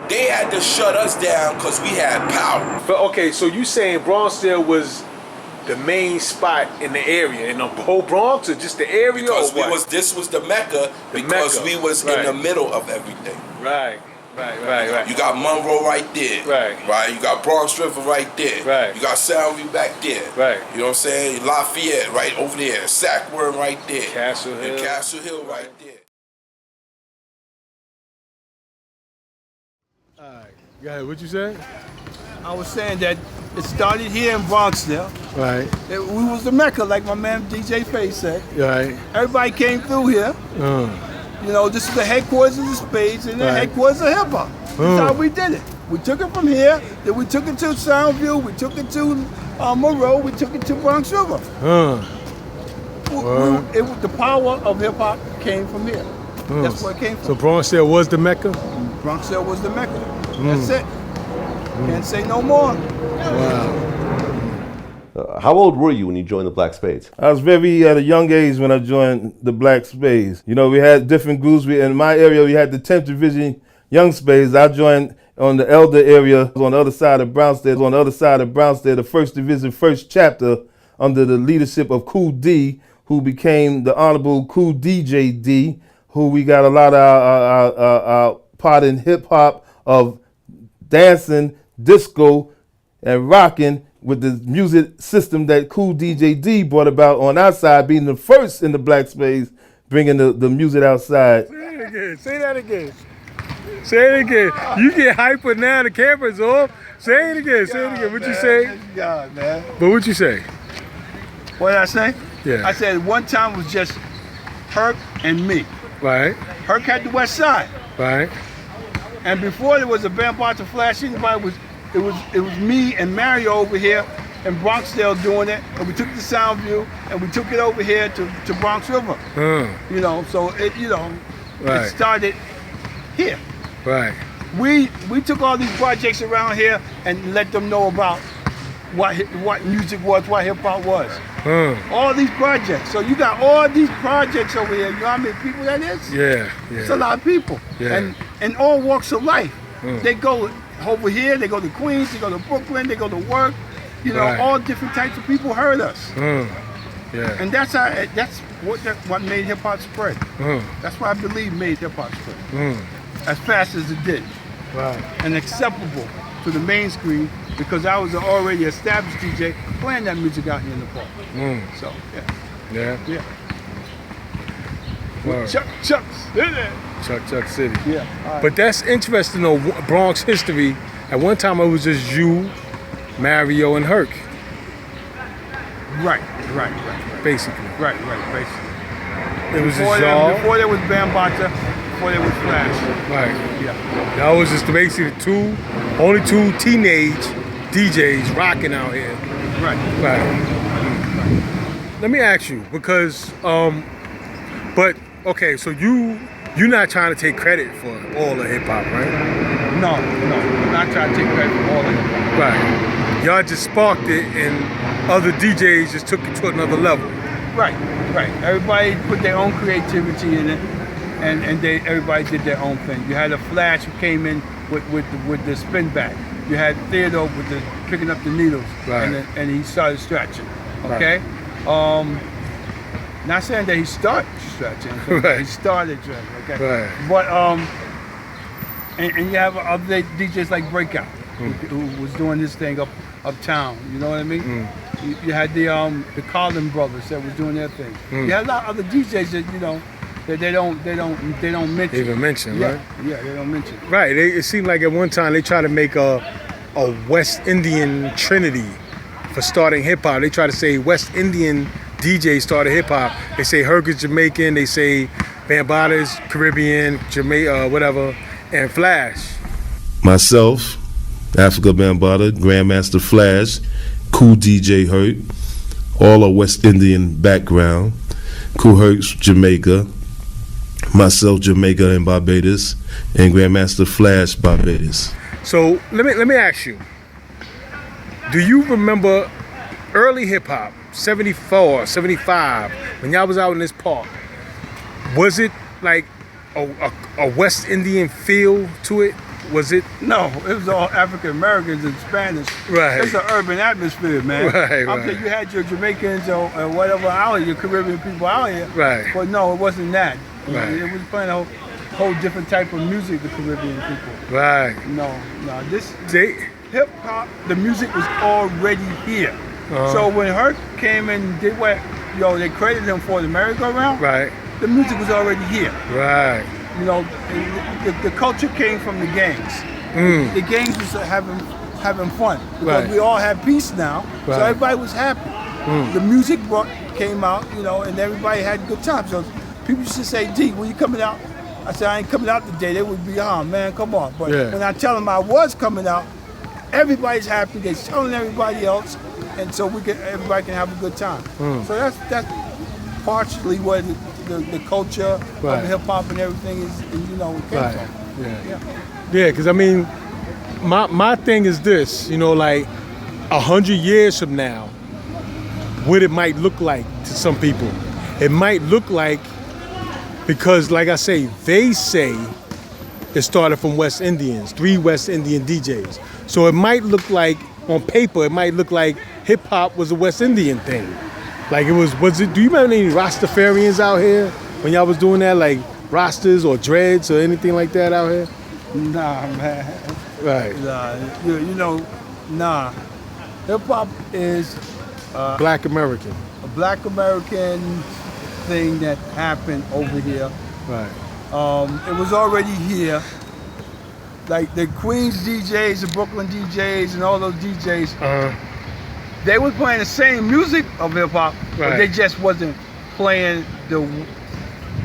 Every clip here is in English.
They had to shut us down because we had power. But okay, so you saying Bronxdale was the main spot in the area, in the whole Bronx, or just the area? Because this was the Mecca, because we was in the middle of everything. Right. You got Monroe right there. Right. You got Bronx River right there. Right. You got Soundview back there. Right. You know what I'm saying? Lafayette right over there. Sackworm right there. Castle Hill. And Castle Hill right there. All right. Go ahead. What you say? I was saying that it started here in Bronxdale. Right. We was the Mecca, like my man DJ Face said. Right. Everybody came through here. You know, this is the headquarters of the Spades and the headquarters of hip hop. That's how we did it. We took it from here, then we took it to Soundview, we took it to Monroe, we took it to Bronx River. The power of hip hop came from here. That's where it came from. So Bronxdale was the Mecca? Bronxdale was the Mecca. That's it. Can't say no more. Wow. How old were you when you joined the Black Spades? I was very at a young age when I joined the Black Spades. You know, we had different groups. In my area, we had the 10th Division Young Spades. I joined on the Elder area on the other side of Bronxdale. On the other side of Bronxdale, the 1st Division, 1st chapter, under the leadership of Kool who became the Honorable Kool DJ Dee, who we got a lot of our part in hip hop of dancing, disco, and rocking with the music system that Kool DJ Dee brought about on our side, being the first in the Black Spades, bringing the music outside. Say it again. Say that again. Say it again. You get hyper now. The camera's off. Say it again. Say it again. What you say? God, man. But what you say? What did I say? Yeah. I said one time it was just Herc and me. Right. Herc had the West Side. Right. And before there was a Grandmaster Flash, it was me and Mario over here in Bronxdale doing it, and we took the Soundview and we took it over here to Bronx River. You know, so it it started here. Right. We took all these projects around here and let them know about what music was, what hip hop was. All these projects. So you got all these projects over here. You know how many people that is? Yeah. It's a lot of people. Yeah. And all walks of life. They go over here, they go to Queens, they go to Brooklyn, they go to work. You know, all different types of people heard us. Yeah. And that's what made hip hop spread. That's what I believe made hip hop spread. As fast as it did. Right. And acceptable to the mainstream, because I was an already established DJ playing that music out here in the park. So yeah. Chuck City. Chuck City. Yeah. But that's interesting though, Bronx history. At one time it was just you, Mario, and Herc. Right. Basically. Right, basically. It was just y'all. Before there was Bambata, before there was Flash. Right. Yeah. That was just basically only two teenage DJs rocking out here. Right. Let me ask you, because okay, so you're not trying to take credit for all the hip hop, right? No, I'm not trying to take credit for all of it. Right. Y'all just sparked it and other DJs just took it to another level. Right. Everybody put their own creativity in it, and everybody did their own thing. You had a Flash who came in with the spin back. You had Theodore with the picking up the needles, and he started stretching. Okay. Right. Not saying that he started stretching. He started stretching. Okay. Right. But and you have other DJs like Breakout, who was doing this thing uptown. You know what I mean? You had the Collin brothers that was doing their thing. You had a lot of other DJs that that they don't mention. Even mention, right? Yeah, they don't mention. Right. It seemed like at one time they tried to make a West Indian trinity for starting hip hop. They try to say West Indian DJ started hip hop. They say Herc is Jamaican. They say Bambaataa is Caribbean, whatever, and Flash. Myself, Africa Bambaataa, Grandmaster Flash, Kool DJ Herc, all a West Indian background. Kool Herc's Jamaica, myself Jamaica and Barbados, and Grandmaster Flash Barbados. So let me ask you, do you remember early hip hop, 74, 75, when y'all was out in this park? Was it like a West Indian feel to it? Was it? No, it was all African Americans and Spanish. Right. It's an urban atmosphere, man. Right, I'm saying you had your Jamaicans or whatever out here, your Caribbean people out here. Right. But no, it wasn't that. Right. It was playing a whole different type of music, the Caribbean people. Right. No, this They, hip hop, the music was already here. So when Herc came and did what, they credited him for the merry-go-round. right. The music was already here. Right. You know, the culture came from the gangs. The gangs was having fun because Right. we all had peace now, so Right. everybody was happy. The music came out, and everybody had a good time. So people used to say, "D, when you coming out?" I said, "I ain't coming out today." They would be, "Oh man, come on!" But when I tell them I was coming out, everybody's happy. They're telling everybody else, and so everybody can have a good time. So that's partially what the culture Right. of hip hop and everything is, came Right. from. Yeah. Yeah, because I mean, my thing is this, like 100 years from now, what it might look like to some people. It might look like, because like I say, they say it started from West Indians, 3 West Indian DJs. So it might look like, on paper, it might look like hip hop was a West Indian thing. Like was it, do you remember any Rastafarians out here when y'all was doing that, like Rastas or dreads or anything like that out here? Nah, man. Right. Nah, nah. Hip hop is Black American. a Black American thing that happened over here. Right. It was already here. Like the Queens DJs, the Brooklyn DJs, and all those DJs, they was playing the same music of hip hop, but they just wasn't playing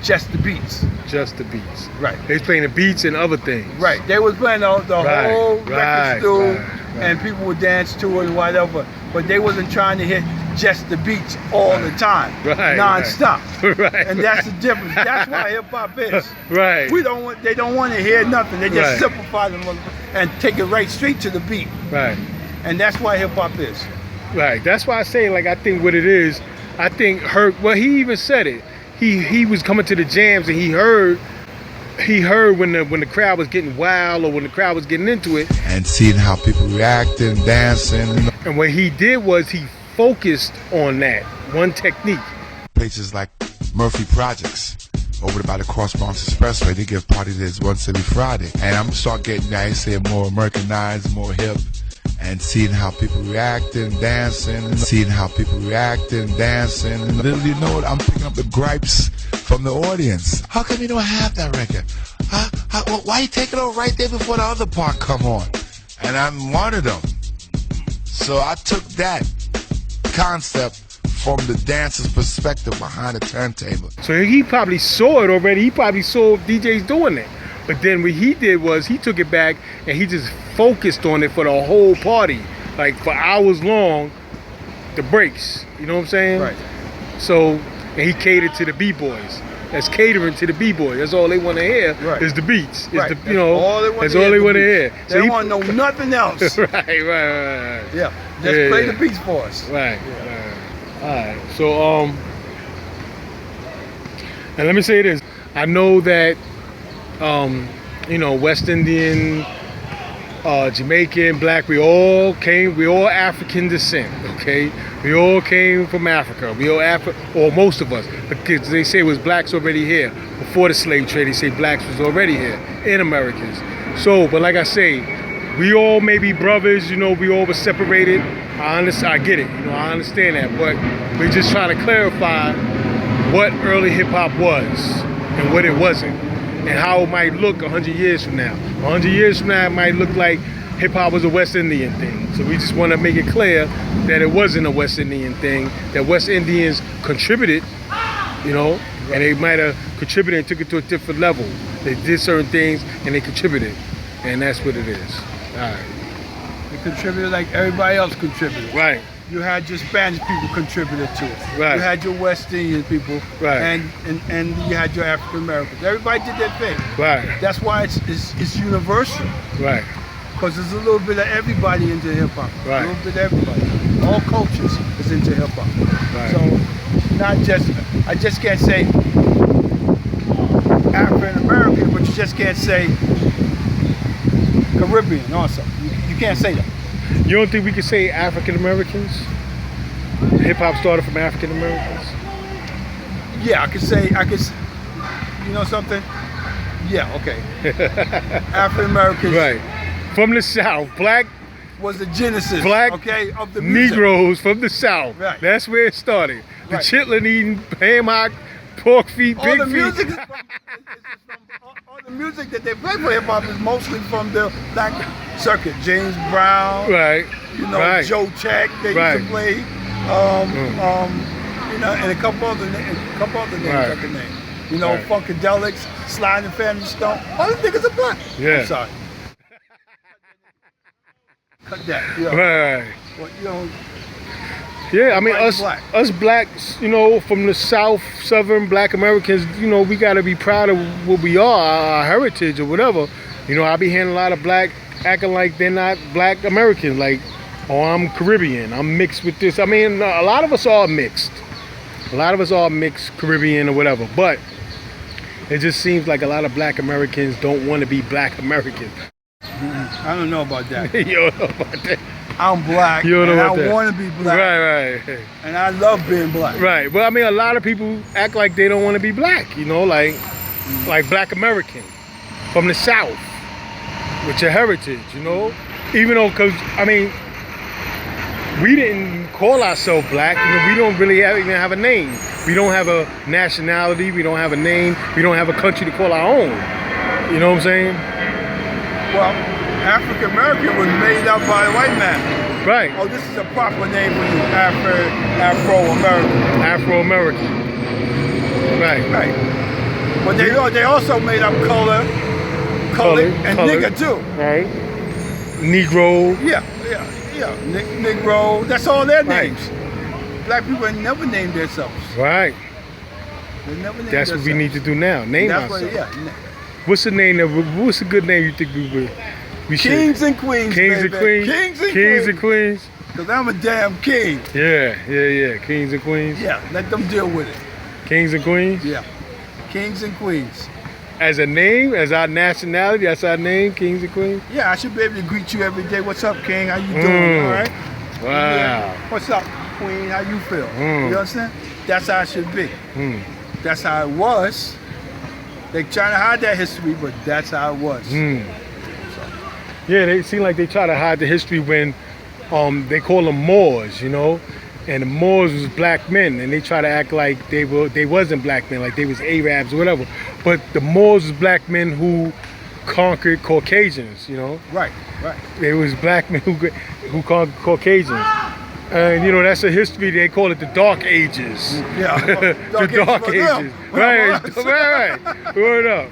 just the beats. Just the beats. Right. They was playing the beats and other things. Right. They was playing the Right, whole right, record stew, right. and people would dance to it and whatever. But they wasn't trying to hit just the beats all the time, Right, non-stop. Right, And that's the difference. That's why hip hop is. Right. They don't want to hear nothing. They just Right. simplify them and take it right straight to the beat. Right. And that's why hip hop is. Right. That's why I say, like, I think what it is, I think well, he even said it. He was coming to the jams and he heard when the crowd was getting wild or when the crowd was getting into it. And seeing how people reacting, dancing. And what he did was he focused on that one technique. Places like Murphy Projects, over by the Cross Bronx Expressway, they give parties there once every Friday. And I'm start getting nice here, more Americanized, more hip. And seeing how people reacting, dancing, seeing how people reacting, dancing. And little you know it, I'm picking up the gripes from the audience. How come you don't have that record? Why you taking it over right there before the other part come on? And I'm one of them. So I took that concept from the dancer's perspective behind the turntable. So he probably saw it already. He probably saw DJs doing it. But then what he did was he took it back and he just focused on it for the whole party. Like for hours long, the breaks. You know what I'm saying? Right. So, and he catered to the B-Boys. That's catering to the B-Boys. That's all they want to hear is the beats. Is Right. the, all That's all they want to hear. So They don't want to know nothing else. right. Yeah. Just play the beats for us. Right. All right. So, and let me say this. I know that, West Indian, Jamaican, Black, we all African descent, okay? We all came from Africa. We all or most of us, because they say it was blacks already here. Before the slave trade, they say blacks was already here in Americas. So, but like I say, we all may be brothers, we all were separated. I get it, I understand that, but we're just trying to clarify what early hip hop was and what it wasn't, and how it might look 100 years from now. 100 years from now, it might look like hip hop was a West Indian thing. So we just want to make it clear that it wasn't a West Indian thing, that West Indians contributed, and they might have contributed and took it to a different level. They did certain things and they contributed, and that's what it is. All right. They contributed like everybody else contributed. Right. You had your Spanish people contributed to it. Right. You had your West Indian people. Right. And you had your African Americans. Everybody did their thing. Right. That's why it's universal. Right. Because there's a little bit of everybody into hip hop. Right. A little bit of everybody. All cultures is into hip hop. Right. So I just can't say African American, but you just can't say Caribbean also. You can't say that. You don't think we could say African Americans? Hip hop started from African Americans? Yeah, I could say, you know something? Yeah, okay. African Americans. Right. From the South, black was the genesis, black okay, of the music. Negroes from the South. Right. That's where it started. The Right. chitlin eating, ham hock, pork feet, All big the feet. music is from, all the music that they play for hip hop is mostly from the black circuit. James Brown, Right. you know, Right. Joe Check, they Right. used to play, you know, and a couple other names Right. I can name. You know, Right. Funkadelics, Slide and Family Stone. All the niggas are black. Yeah. I'm sorry. Cut that. You know, Right. well, you know, Yeah, I mean Black us black. us blacks, you know, from the South, Southern black Americans, you know, we gotta be proud of what we are, our heritage or whatever. You know, I be hearing a lot of black acting like they're not black Americans, like, oh, I'm Caribbean, I'm mixed with this. I mean, a lot of us are mixed. A lot of us are mixed Caribbean or whatever, but it just seems like a lot of black Americans don't want to be black Americans. I don't know about that. You don't know about that. I'm black, You don't know and about I that. want to be black, Right. and I love being black. Right, but I mean, a lot of people act like they don't want to be black, you know, like black American from the South with your heritage, you know? Even though, because, I mean, we didn't call ourselves black, you know, we don't really even have a name. We don't have a nationality, we don't have a name, we don't have a country to call our own. You know what I'm saying? Well, African American was made up by the white man. Right, Oh, this is a proper name for you, Afro-American. Afro-American. Right. Right. But they also made up color, and colored. nigga too. Right. Negro. Yeah. Negro, that's all their Right. names. Black people ain't never named themselves. Right. They never named That's what we need to do now. Name That's ourselves. what, yeah. What's the name what's a good name you think we should? Kings and queens, Kings baby. and queens. Kings and queens. Because I'm a damn king. Yeah. Kings and queens. Yeah, let them deal with it. Kings and queens. Yeah. Kings and queens. As a name, as our nationality, that's our name, Kings and Queens. Yeah, I should be able to greet you every day. What's up, King? How you doing? All right? Wow. Yeah. What's up, Queen? How you feel? You understand? That's how it should be. That's how it was. They trying to hide that history, but that's how it was. Yeah, they seem like they try to hide the history when they call them Moors, you know, and the Moors was black men, and they try to act like they wasn't black men, like they was Arabs or whatever. But the Moors was black men who conquered Caucasians, you know. Right. It was black men who conquered Caucasians. And you know, that's a history, they call it the Dark Ages. Yeah. The Dark Ages. Right. Word up.